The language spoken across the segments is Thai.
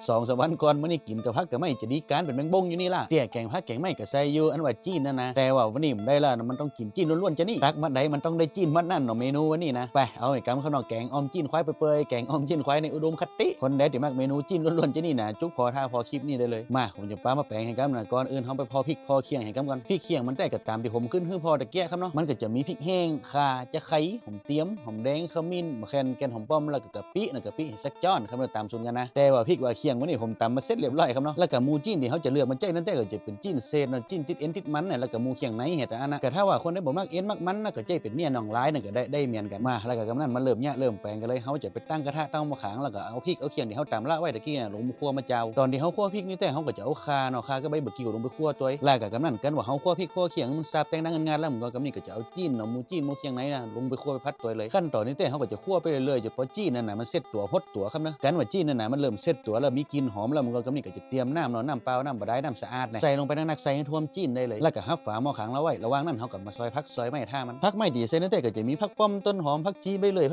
2-3 วันก่อนมื้อนี้กินกับผักกับไม่จะดีการเป็นแมงบงอยู่นี่ล่ะเตี้ยแกงผักแกงไม่ก็ใส่อยู่อันว่าจีนนั่นนะแต่ว่าวันนี้ผมได้แล้วมันต้องกินจีนล้วนๆจะนี่ตักมัดใดมันต้องได้จีนมัดนั่นเนาะเมนูวันนี้นะไปเอาไอ้กำข้าวหนอกแกงออมจีนควายเปื่อยๆแกงออมจีนควายในอุดมคติคนใดที่มักเมนูจีนล้วนๆจะนี่นะจุ๊บพอท่าพอคลิปนี้ได้เลยมาผมจะป้ามาแปลงให้กำนะก่อนอื่นเฮาไปพอพริกพอเคียงให้กำก่อนพริกเคียงมันได้ก็ตามที่ผมขึ้นคือพอตะเกียครับเนาะมันก็จะมีพริกแห้งข่าจะไข่หอมเตี้ยมหอมแดงขมิ้นมะแคนแกนหอมป้อมแล้วก็กะปินะกะปิสักจ้อนครับเราตามสูตรกันนะแต่ว่าพริกว่าเคียงวันนี้ผมตำมาเสร็จเรียบร้อยครับเนาะแล้วก็หมูจีนที่เขาจะเลือกมันใจนั่นแต่ก็จะเป็นจีนเศษนะจีนติดเอ็นติดมันเนี่ยแล้วก็หมูเคียงไหนเห็ดอันนะก็ถ้าว่าคนได้บ่มักเอ็นมักมันนะก็ใจเป็นเมียน้องร้ายน่ะก็ได้เมียนกันมาแล้วก็กำนั้นมันเริ่มเนี่ยเริ่มแปลงกันเลยเขาจะไปตั้งกระทะตั้งมะขางแล้วก็เอาพริกเอาเคียงที่เขาตำละไว้ตะกี้เนี่ยลงมาคั่วมาเจ้าตอนที่เขาคั่วพริกนี่แต่เขาก็จะเอาข่าเนาะข่าก็ใบบักกิ้วลงไปคั่วตัวแล้วก็กำนั้นกันว่าเขาคั่วพริกคั่วเคียงมันซาบแต่งดังงานแล้วมันก็กำนี้ก็จะเอาจีนเนาะหมูจีนหมูเคียงไหนนะลงไปคั่วไปพัดตัวเลยขั้นตอนนี้แต่เขาก็จะคั่วไปเรื่อยๆจนพอจีนนั่นน่ะมันเซ็ตตัวฮดตัวครับนะกันว่าจีนนั่นน่ะมันเริ่มเซ็ตตัวแล้วมีกลิ่นหอมแล้วมันก็กำนี้ก็จะเตรียมน้ำเนาะน้ำเปล่าน้ำบะได้น้ำสะอาดใส่ลงไปนักๆใส่ให้ท่วมจีนได้เลยแล้วก็หับฝาหม้อขังแล้วไว้ระหว่างนั้นเขาก็มาซอยพักซอยไม้ท่ามันพักไม้ดีเส้นนี่แต่ก็จะมีพักป้อมต้นหอมพักจีไปเลย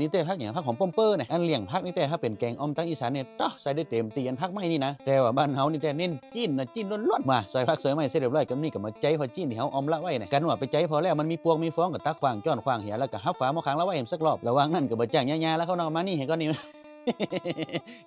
นี่แต่พักอย่างพักหอมป้อมเปอร์เนี่ยอันเลี้ยงพักนี่แต่ถ้าเป็นแกงอ้อมตั้งอีสานเนี่ยต่อใส่ได้เต็มตีอันพักไม้นี่นะแต่ว่าบ้านเฮานี่แต่เน้นจีนนะจีนล้วนๆมาซอยพักซอยไม้เสร็จเรียบร้อยก็นี่ก็มาใจพอจีนที่เฮาออมละไว้เนี่ยกันว่าไปใจพอแล้วมันมีปวงมีฟ้องก็ตักขวางจ้อนขวางเหียแล้วก็หับฝาหม้อขังแล้วไว้สักรอบระหว่างนั้นก็บ่จ้างยาๆแล้วเขานอนมานี่เห็นก็นี่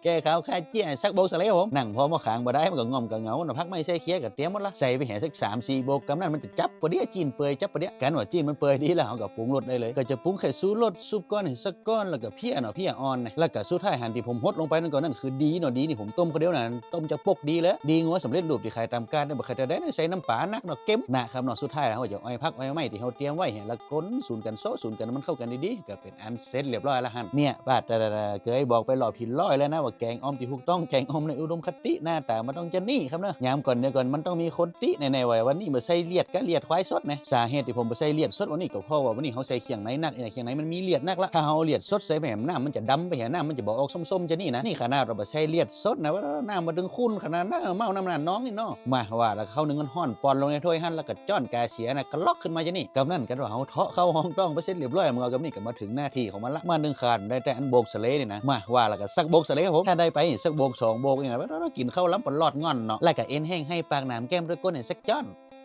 แกเขาค่าเจี้ยสักโบกสเลยผมนั่งพอมาขางบ่ได้มันก็งอมก็เหงาน่ะพักไม่ใช่เคี้ยก็เตรียมหมดละใส่ไปแห่สัก3-4 โบกกำนั้นมันจะจับปะเดี๋ยวจีนเปื่อยจับปะเดี๋ยวกันว่าจีนมันเปื่อยดีแล้วเขาก็ปรุงรสได้เลยก็จะปรุงแค่ซูรสซุปก้อนให้สักก้อนแล้วก็เพี้ยเนาะเพี้ยอ่อนแล้วก็สุดท้ายหั่นที่ผมฮดลงไปนั่นก็นั่นคือดีเนาะดีนี่ผมต้มก็เดียวน่ะต้มจะปกดีแล้วดีงัวสำเร็จรูปที่ขายตามการเนี่ยบ่เคยจะได้ใส่น้ำปลานักเนาะเก็มนะครับเนาะสุดท้ายแล้วเขาจะอ้อยพักอ้อยไม้ที่เขาเตรียมไว้เห็นแล้วก้นสูนกันโซะสูนกันมันเข้ากันดีๆก็เป็นอันเสร็จเรียบร้อยแล้วหั่นเนี่ยบาดเคยบอกไปรอบผิดร้อยแล้วนะว่าแกงอ้อมที่ถูกต้องแกงอ้อมในอุดมคติหน้าตามันต้องจะนี่ครับเนาะยามก่อนเดี๋ยวก่อนมันต้องมีคนติแน่ๆไว้วันนี้บ่ใส่เลียดก็เลียดควายสดนะสาเหตุที่ผมบ่ใส่เลียดสดวันนี้ก็เพราะว่าวันนี้เขาใส่เคียงไหนนักเคียงไหนมันมีเลียดนักละถ้าเฮาเลียดสดใส่ไปแหมน้ำมันจะดำไปแหมน้ำมันจะบ่ออกส้มๆจะนี่นะนี่ขนาดเราบ่ใส่เลียดสดนะว่าน้ำมาดึงคุ้นขนาดนั้นเมาน้ำน้องนี่เนาะมาว่าแล้วเข้านึงฮ้อนปอนลงในถ้วยหั่นแล้วก็จ้อนกาเสียนะก็ล็อกขึ้นมาจะนี่กำนั้นกันว่าเฮาเทาะเข้าห้องต้องไปเสร็จเรียบร้อยมื้อกับนี่ก็มาถึงหน้าที่ของมันละมา1ขาดได้แต่อันโบกสะเลนี่นะมาว่าแล้วก็สักโบกสะเลครับผมถ้าได้ไปสักโบก2 โบกนี่นะเรากินข้าวล้ำปลอดงอนเนาะแล้วก็เอ็นแห้งให้ปากหนามแก้มด้วยก้นเนี่ยสักจ้อน